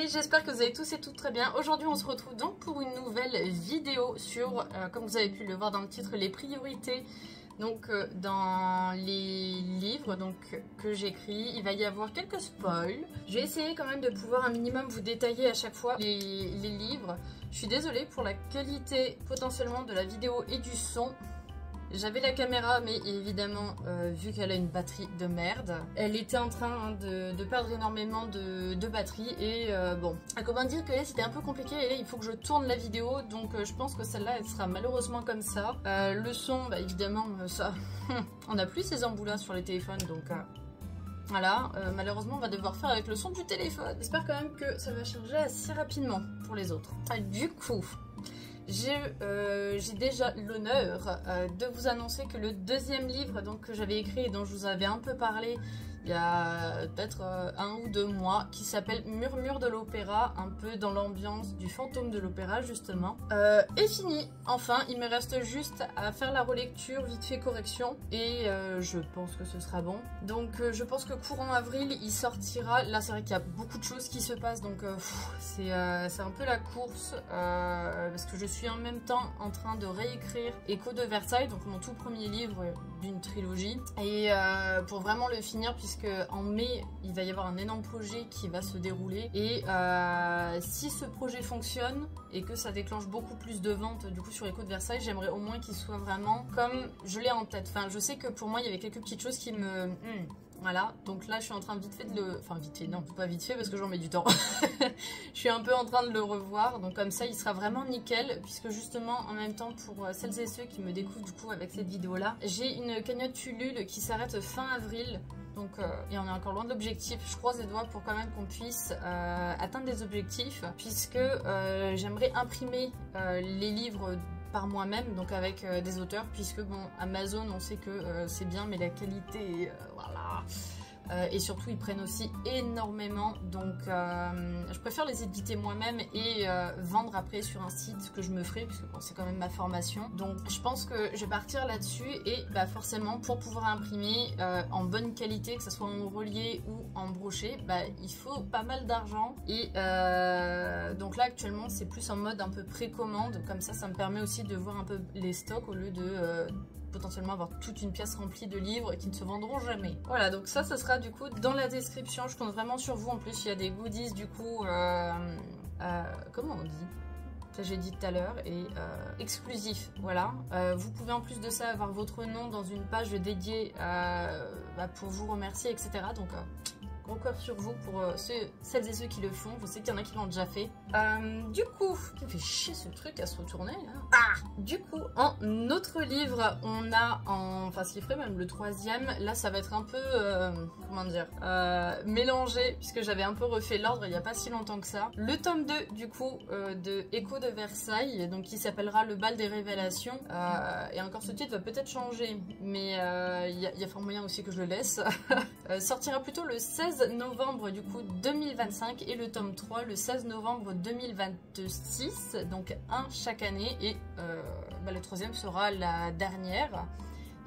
j'espère que vous allez tous et toutes très bien. Aujourd'hui on se retrouve donc pour une nouvelle vidéo sur, comme vous avez pu le voir dans le titre, les priorités. Donc dans les livres que j'écris, il va y avoir quelques spoils. Je vais essayer quand même de pouvoir un minimum vous détailler à chaque fois les livres. Je suis désolée pour la qualité potentiellement de la vidéo et du son. J'avais la caméra, mais évidemment, vu qu'elle a une batterie de merde, elle était en train de perdre énormément de batterie. Et bon, comment dire que là c'était un peu compliqué et là il faut que je tourne la vidéo. Donc je pense que celle-là elle sera malheureusement comme ça. Le son, bah évidemment, ça, on n'a plus ces embouts-là sur les téléphones, donc voilà, malheureusement on va devoir faire avec le son du téléphone. J'espère quand même que ça va changer assez rapidement pour les autres. Du coup, j'ai déjà l'honneur de vous annoncer que le deuxième livre que j'avais écrit et dont je vous avais un peu parlé il y a peut-être 1 ou 2 mois, qui s'appelle Murmure de l'Opéra, un peu dans l'ambiance du fantôme de l'opéra justement, est fini. Enfin, il me reste juste à faire la relecture, vite fait correction, et je pense que ce sera bon. Donc je pense que courant avril il sortira. Là c'est vrai qu'il y a beaucoup de choses qui se passent, donc c'est un peu la course, parce que je suis en même temps en train de réécrire Écho de Versailles, donc mon tout premier livre d'une trilogie, et pour vraiment le finir, puisque en mai il va y avoir un énorme projet qui va se dérouler, et si ce projet fonctionne et que ça déclenche beaucoup plus de ventes du coup sur Écho de Versailles, j'aimerais au moins qu'il soit vraiment comme je l'ai en tête. Enfin, je sais que pour moi il y avait quelques petites choses qui me... Voilà, donc là je suis en train vite fait de le... Enfin vite fait, non, pas vite fait parce que j'en mets du temps. Je suis un peu en train de le revoir, donc comme ça il sera vraiment nickel, puisque justement en même temps pour celles et ceux qui me découvrent du coup avec cette vidéo là, j'ai une cagnotte Ulule qui s'arrête fin avril. Donc, et on est encore loin de l'objectif. Je croise les doigts pour quand même qu'on puisse atteindre les objectifs, puisque j'aimerais imprimer les livres par moi-même, donc avec des auteurs, puisque bon, Amazon on sait que c'est bien, mais la qualité, voilà. Et surtout ils prennent aussi énormément, donc je préfère les éditer moi-même et vendre après sur un site que je me ferai, puisque bon, c'est quand même ma formation. Donc je pense que je vais partir là-dessus, et bah, forcément pour pouvoir imprimer en bonne qualité, que ce soit en relié ou en broché, bah, il faut pas mal d'argent, et donc là actuellement c'est plus en mode un peu précommande, comme ça me permet aussi de voir un peu les stocks au lieu de potentiellement avoir toute une pièce remplie de livres qui ne se vendront jamais. Voilà, donc ça sera du coup dans la description. Je compte vraiment sur vous. En plus il y a des goodies du coup, comment on dit, ça j'ai dit tout à l'heure, et exclusif, voilà. Vous pouvez en plus de ça avoir votre nom dans une page dédiée pour vous remercier, etc. Donc gros coffre sur vous pour celles et ceux qui le font. Je sais qu'il y en a qui l'ont déjà fait. Du coup, ça fait chier ce truc à se retourner là. Du coup, en autre livre, on a enfin ce qui ferait même le 3e. Là, ça va être un peu, comment dire, mélangé, puisque j'avais un peu refait l'ordre il n'y a pas si longtemps que ça. Le tome 2, du coup, de Écho de Versailles, donc qui s'appellera Le Bal des Révélations. Et encore, ce titre va peut-être changer, mais il y a fort moyen aussi que je le laisse. Sortira plutôt le 16 novembre du coup 2025, et le tome 3 le 16 novembre 2026, donc un chaque année, et le 3e sera la dernière.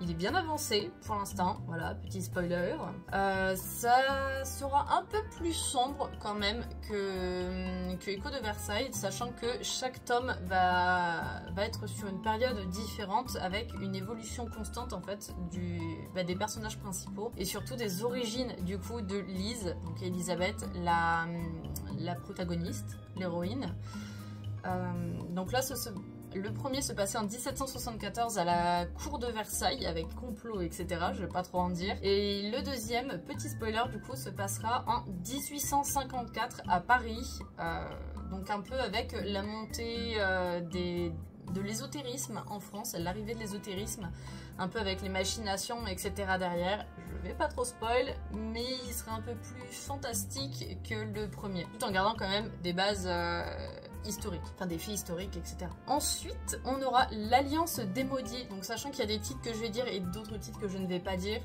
Il est bien avancé pour l'instant, voilà, petit spoiler. Ça sera un peu plus sombre quand même que Écho de Versailles, sachant que chaque tome va être sur une période différente, avec une évolution constante en fait des personnages principaux, et surtout des origines du coup de Lise, donc Elisabeth, la protagoniste, l'héroïne. Donc là, le premier se passait en 1774 à la cour de Versailles, avec complot, etc. Je vais pas trop en dire. Et le deuxième, petit spoiler du coup, se passera en 1854 à Paris. Donc un peu avec la montée de l'ésotérisme en France, l'arrivée de l'ésotérisme, un peu avec les machinations, etc. derrière. Je vais pas trop spoil, mais il sera un peu plus fantastique que le premier, tout en gardant quand même des bases historiques, enfin des faits historiques, etc. Ensuite, on aura l'Alliance des Maudits, donc sachant qu'il y a des titres que je vais dire et d'autres titres que je ne vais pas dire,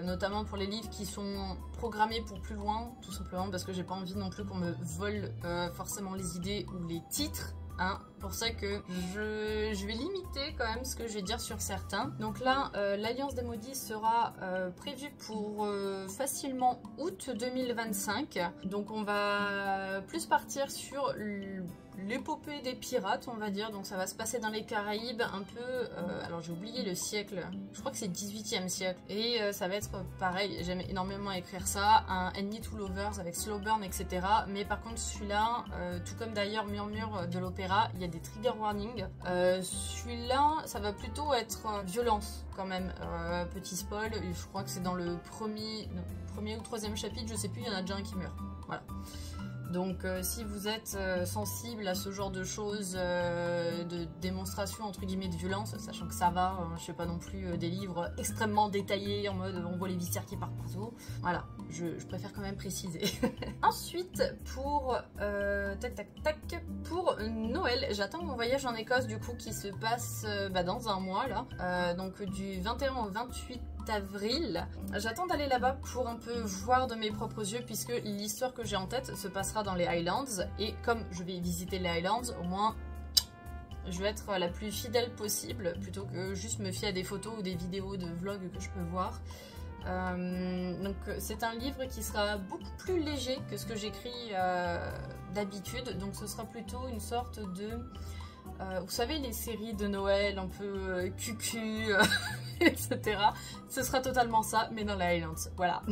notamment pour les livres qui sont programmés pour plus loin, tout simplement parce que j'ai pas envie non plus qu'on me vole forcément les idées ou les titres. Pour ça que je vais limiter quand même ce que je vais dire sur certains. Donc là, l'Alliance des Maudits sera prévue pour facilement août 2025. Donc on va plus partir sur l'épopée des pirates, on va dire. Donc ça va se passer dans les Caraïbes, un peu... alors j'ai oublié le siècle, je crois que c'est 18e siècle. Et ça va être pareil, j'aime énormément écrire ça, un Enemy to Lovers avec slow burn, etc. Mais par contre celui-là, tout comme d'ailleurs Murmure de l'Opéra, il y a des trigger warnings. Celui-là, ça va plutôt être violence quand même. Petit spoil, je crois que c'est dans le premier ou troisième chapitre, je sais plus, il y en a déjà un qui meurt. Voilà. Donc si vous êtes sensible à ce genre de choses, de démonstration entre guillemets de violence, sachant que ça va, je sais pas non plus des livres extrêmement détaillés en mode on voit les viscères qui partent partout. Voilà, je préfère quand même préciser. Ensuite pour pour Noël, j'attends mon voyage en Écosse du coup qui se passe dans un mois là, donc du 21 au 28 avril. J'attends d'aller là-bas pour un peu voir de mes propres yeux puisque l'histoire que j'ai en tête se passera dans les Highlands et comme je vais visiter les Highlands, au moins je vais être la plus fidèle possible plutôt que juste me fier à des photos ou des vidéos de vlogs que je peux voir. Donc c'est un livre qui sera beaucoup plus léger que ce que j'écris d'habitude, donc ce sera plutôt une sorte de... vous savez les séries de Noël un peu cucu, etc. Ce sera totalement ça, mais dans les Highlands, voilà.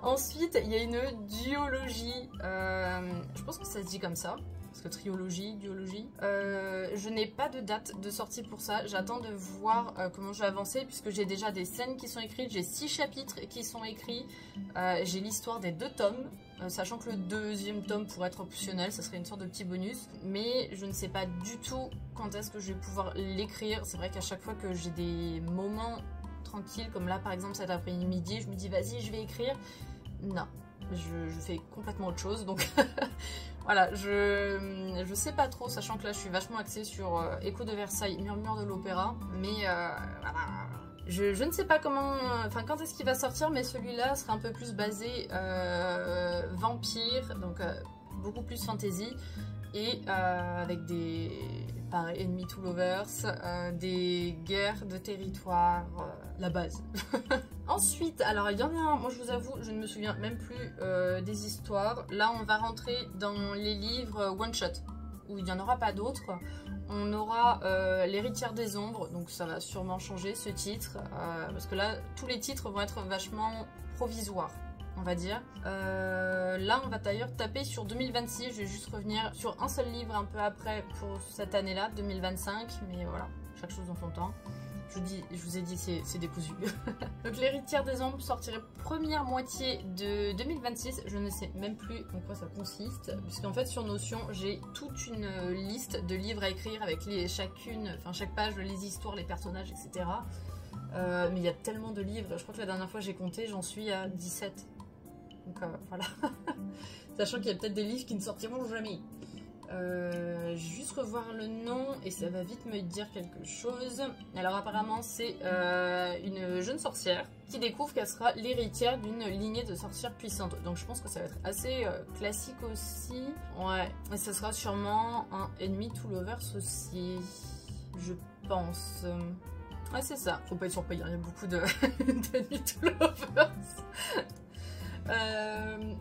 Ensuite, il y a une duologie, je pense que ça se dit comme ça, parce que triologie, duologie. Je n'ai pas de date de sortie pour ça, j'attends de voir comment je vais avancer, puisque j'ai déjà des scènes qui sont écrites, j'ai 6 chapitres qui sont écrits, j'ai l'histoire des 2 tomes, sachant que le 2e tome pourrait être optionnel, ça serait une sorte de petit bonus, mais je ne sais pas du tout quand est-ce que je vais pouvoir l'écrire. C'est vrai qu'à chaque fois que j'ai des moments tranquilles, comme là par exemple cet après-midi, je me dis vas-y je vais écrire, non, je fais complètement autre chose, donc voilà, je sais pas trop, sachant que là je suis vachement axée sur Écho de Versailles, Murmure de l'Opéra, mais voilà. Je ne sais pas comment, enfin quand est-ce qu'il va sortir, mais celui-là sera un peu plus basé vampire, donc beaucoup plus fantasy, et avec des, pareil, Enemy to Lovers, des guerres de territoire, la base. Ensuite, alors il y en a un, moi je vous avoue, je ne me souviens même plus des histoires. Là on va rentrer dans les livres one shot, où il n'y en aura pas d'autres. On aura l'héritière des ombres, donc ça va sûrement changer ce titre, parce que là, tous les titres vont être vachement provisoires, on va dire. Là, on va d'ailleurs taper sur 2026, je vais juste revenir sur un seul livre un peu après pour cette année-là, 2025, mais voilà, chaque chose en son temps. Je vous ai dit, c'est décousu. Donc l'héritière des ombres sortirait première moitié de 2026. Je ne sais même plus en quoi ça consiste, puisqu'en fait sur Notion, j'ai toute une liste de livres à écrire avec chaque page, les histoires, les personnages, etc. Mais il y a tellement de livres. Je crois que la dernière fois j'ai compté, j'en suis à 17. Donc voilà. Sachant qu'il y a peut-être des livres qui ne sortiront jamais. Je vais juste revoir le nom et ça va vite me dire quelque chose. Alors apparemment c'est une jeune sorcière qui découvre qu'elle sera l'héritière d'une lignée de sorcières puissantes. Donc je pense que ça va être assez classique aussi. Ouais, et ça sera sûrement un Enemy to Lovers aussi, je pense. Ouais c'est ça, faut pas être surpris, il y a beaucoup de Enemy to Lovers.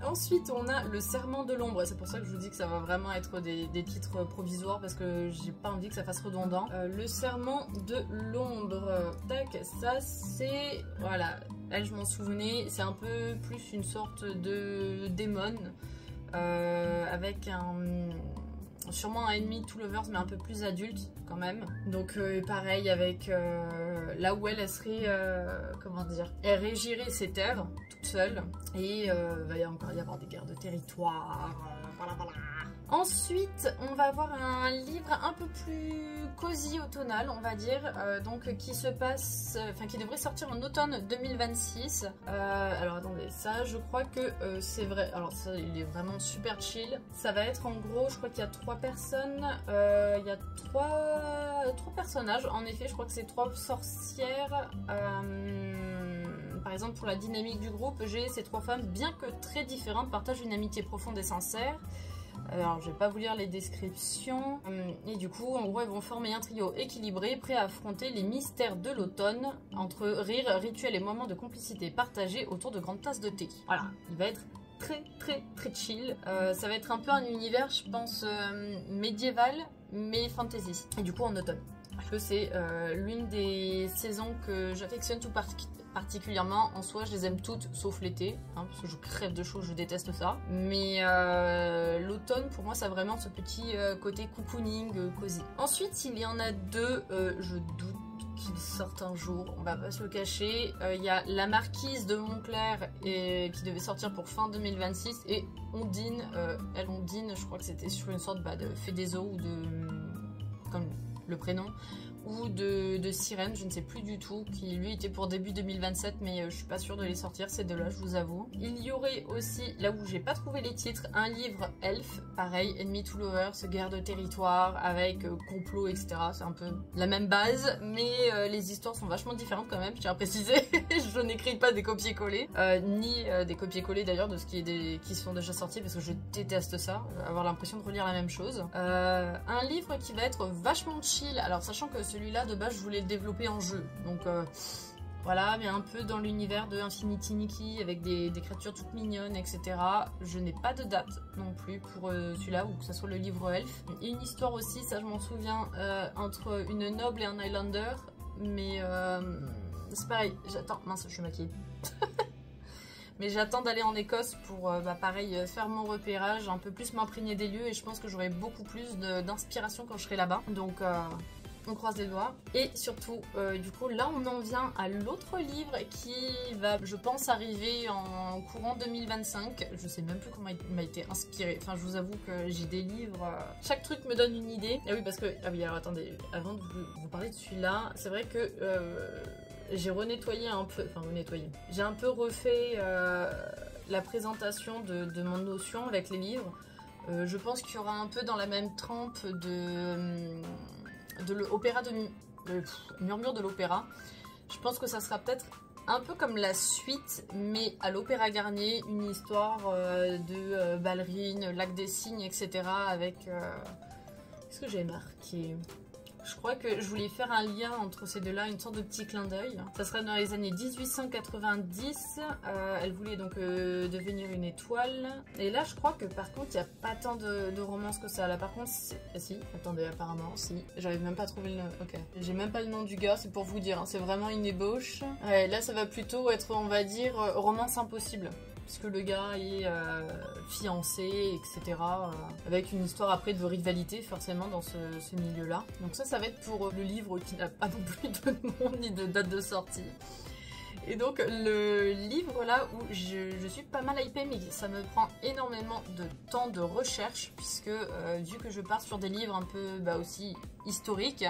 Ensuite on a le serment de l'ombre, c'est pour ça que je vous dis que ça va vraiment être des titres provisoires parce que j'ai pas envie que ça fasse redondant. Le serment de l'ombre, tac, ça c'est, voilà, elle je m'en souvenais, c'est un peu plus une sorte de démon avec sûrement un Enemy to Lovers mais un peu plus adulte quand même. Donc pareil avec là où elle serait, comment dire, elle régirait ses terres toute seule et va y encore y avoir des guerres de territoire, voilà. Ensuite, on va avoir un livre un peu plus cosy automnal, on va dire, donc qui se passe, enfin qui devrait sortir en automne 2026. Alors attendez, ça je crois que c'est vrai, alors ça il est vraiment super chill. Ça va être en gros, je crois qu'il y a 3 personnes, il y a 3 personnages, en effet je crois que c'est 3 sorcières. Par exemple pour la dynamique du groupe, j'ai ces 3 femmes, bien que très différentes, partagent une amitié profonde et sincère. Alors je vais pas vous lire les descriptions. Et du coup, en gros, ils vont former un trio équilibré, prêt à affronter les mystères de l'automne, entre rires, rituels et moments de complicité partagés autour de grandes tasses de thé. Voilà, il va être très chill. Ça va être un peu un univers, je pense, médiéval, mais fantasy. Et du coup en automne. Parce que c'est l'une des saisons que j'affectionne tout particulièrement. En soi, je les aime toutes, sauf l'été, hein, parce que je crève de chaud, je déteste ça. Mais l'automne, pour moi, ça a vraiment ce petit côté cocooning, cosy. Ensuite, il y en a deux, je doute qu'ils sortent un jour, on va pas se le cacher. Il y a La Marquise de Montclair qui devait sortir pour fin 2026 et Ondine, Ondine, je crois que c'était sur une sorte de Fée des eaux ou de... comme le prénom, ou de Sirène, je ne sais plus du tout, qui lui était pour début 2027, mais je suis pas sûre de les sortir, ces deux-là, je vous avoue. Il y aurait aussi, là où j'ai pas trouvé les titres, un livre Elf, pareil, Enemy to Lovers, guerre de territoire, avec complot, etc. C'est un peu la même base, mais les histoires sont vachement différentes quand même, je tiens à préciser. Je n'écris pas des copier-coller, ni des copier-coller d'ailleurs de ce qui sont déjà sortis, parce que je déteste ça, avoir l'impression de relire la même chose. Un livre qui va être vachement chill, alors sachant que celui-là, de base, je voulais le développer en jeu. Donc, voilà, mais un peu dans l'univers de Infinity Nikki, avec des créatures toutes mignonnes, etc. Je n'ai pas de date non plus pour celui-là, ou que ce soit le livre Elf. Et une histoire aussi, ça je m'en souviens, entre une noble et un Highlander. Mais c'est pareil, j'attends... Mince, je suis maquillée. Mais j'attends d'aller en Écosse pour, pareil, faire mon repérage, un peu plus m'imprégner des lieux. Et je pense que j'aurai beaucoup plus d'inspiration quand je serai là-bas. Donc... on croise les doigts. Et surtout, du coup, là, on en vient à l'autre livre qui va, je pense, arriver en courant 2025. Je sais même plus comment il m'a été inspiré. Enfin, je vous avoue que j'ai des livres... Chaque truc me donne une idée. Ah oui, parce que... Ah oui, alors attendez, avant de vous parler de celui-là, c'est vrai que... j'ai renettoyé un peu... Enfin, renettoyé. J'ai un peu refait la présentation de mon notion avec les livres. Je pense qu'il y aura un peu dans la même trempe de l'opéra de Murmure de l'Opéra. Je pense que ça sera peut-être un peu comme la suite, mais à l'Opéra Garnier, une histoire de ballerines, lac des cygnes, etc. avec... Qu'est-ce que j'ai marqué ? Je crois que je voulais faire un lien entre ces deux-là, une sorte de petit clin d'œil. Ça sera dans les années 1890. Elle voulait donc devenir une étoile. Et là, je crois que par contre, il n'y a pas tant de romances que ça. Là, par contre, si, attendez, apparemment, si. J'avais même pas trouvé le... Ok. J'ai même pas le nom du gars, c'est pour vous dire. Hein. C'est vraiment une ébauche. Ouais, là, ça va plutôt être, on va dire, romance impossible. Puisque le gars est fiancé, etc. Avec une histoire après de rivalité, forcément, dans ce milieu-là. Donc ça va être pour le livre qui n'a pas non plus de nom ni de date de sortie. Et donc, le livre là où je suis pas mal hypée, mais ça me prend énormément de temps de recherche, puisque vu que je pars sur des livres un peu aussi historiques,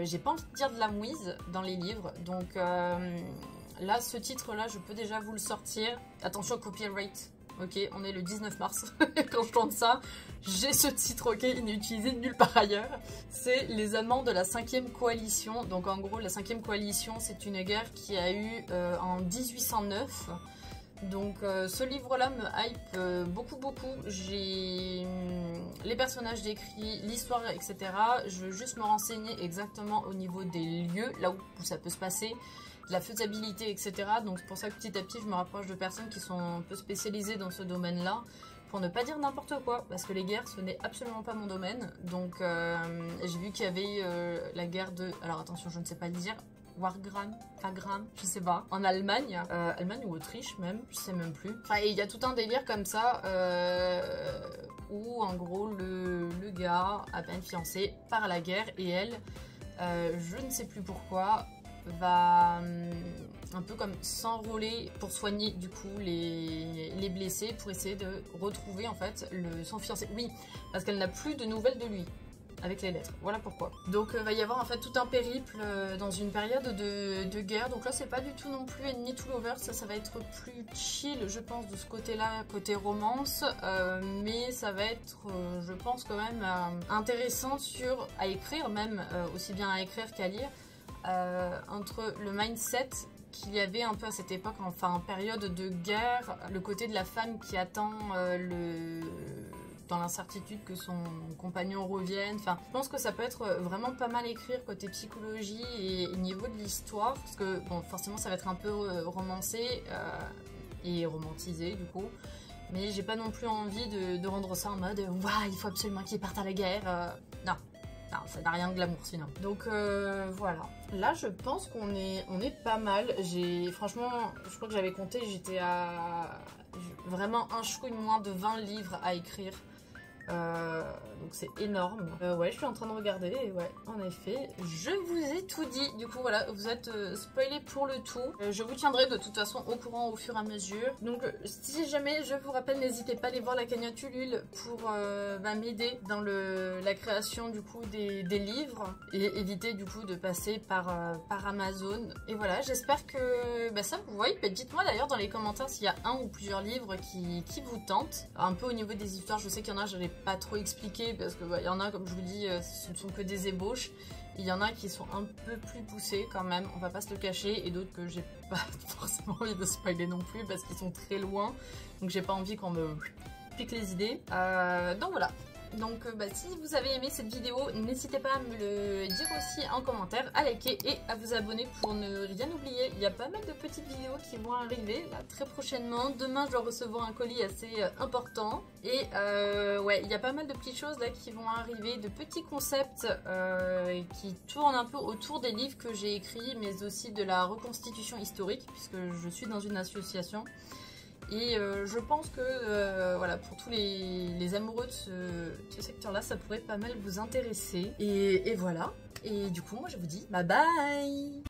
j'ai pas envie de dire de la mouise dans les livres. Donc... là, ce titre-là, je peux déjà vous le sortir. Attention, copyright. Ok, on est le 19 mars. Quand je tourne ça, j'ai ce titre, ok, il n'est utilisé nulle part ailleurs. C'est Les Amants de la 5e Coalition. Donc en gros, la 5e Coalition, c'est une guerre qui a eu en 1809. Donc ce livre-là me hype beaucoup. J'ai les personnages décrits, l'histoire, etc. Je veux juste me renseigner exactement au niveau des lieux, là où ça peut se passer, la faisabilité, etc. Donc c'est pour ça que petit à petit je me rapproche de personnes qui sont un peu spécialisées dans ce domaine-là, pour ne pas dire n'importe quoi, parce que les guerres ce n'est absolument pas mon domaine. Donc j'ai vu qu'il y avait la guerre de... Alors attention, je ne sais pas le dire... Wagram, je sais pas, en Allemagne, Allemagne ou Autriche même, je sais même plus. Enfin, il y a tout un délire comme ça, où en gros le gars, à peine fiancé, part à la guerre et elle, je ne sais plus pourquoi, va un peu comme s'enrôler pour soigner du coup les blessés, pour essayer de retrouver en fait son fiancé. Oui, parce qu'elle n'a plus de nouvelles de lui. Avec les lettres, voilà pourquoi. Donc va y avoir en fait tout un périple dans une période de guerre. Donc là c'est pas du tout non plus Enemy to Lovers, ça va être plus chill je pense de ce côté-là, côté romance. Mais ça va être je pense quand même intéressant à écrire, même aussi bien à écrire qu'à lire, entre le mindset qu'il y avait un peu à cette époque, enfin en période de guerre, le côté de la femme qui attend dans l'incertitude que son compagnon revienne. Enfin, je pense que ça peut être vraiment pas mal écrire côté psychologie et niveau de l'histoire, parce que bon, forcément ça va être un peu romancé et romantisé du coup. Mais j'ai pas non plus envie de rendre ça en mode waouh, il faut absolument qu'il parte à la guerre. Non, ça n'a rien de glamour sinon. Donc voilà. Là, je pense qu'on est pas mal. Franchement, je crois que j'avais compté, j'étais à vraiment un chouïne moins de 20 livres à écrire. Donc c'est énorme. Ouais, je suis en train de regarder et ouais, en effet, je vous ai tout dit. Du coup, voilà, vous êtes spoilés pour le tout. Je vous tiendrai de toute façon au courant au fur et à mesure. Donc, si jamais, je vous rappelle, n'hésitez pas à aller voir la cagnotte Ulule pour m'aider dans la création du coup des livres et éviter du coup de passer par Amazon. Et voilà, j'espère que ça vous voit. Dites-moi d'ailleurs dans les commentaires s'il y a un ou plusieurs livres qui vous tentent. Un peu au niveau des histoires, je sais qu'il y en a, je l'ai pas trop expliqué parce que il y en a, comme je vous dis, ce ne sont que des ébauches. Il y en a qui sont un peu plus poussés quand même, on va pas se le cacher, et d'autres que j'ai pas forcément envie de spoiler non plus parce qu'ils sont très loin, donc j'ai pas envie qu'on me pique les idées. Donc voilà. Donc si vous avez aimé cette vidéo, n'hésitez pas à me le dire aussi en commentaire, à liker et à vous abonner pour ne rien oublier. Il y a pas mal de petites vidéos qui vont arriver là très prochainement. Demain je dois recevoir un colis assez important. Et ouais, il y a pas mal de petites choses là qui vont arriver, de petits concepts qui tournent un peu autour des livres que j'ai écrits, mais aussi de la reconstitution historique, puisque je suis dans une association. Et je pense que voilà, pour tous les amoureux de ce secteur-là, ça pourrait pas mal vous intéresser. Et voilà. Et du coup, moi je vous dis bye bye.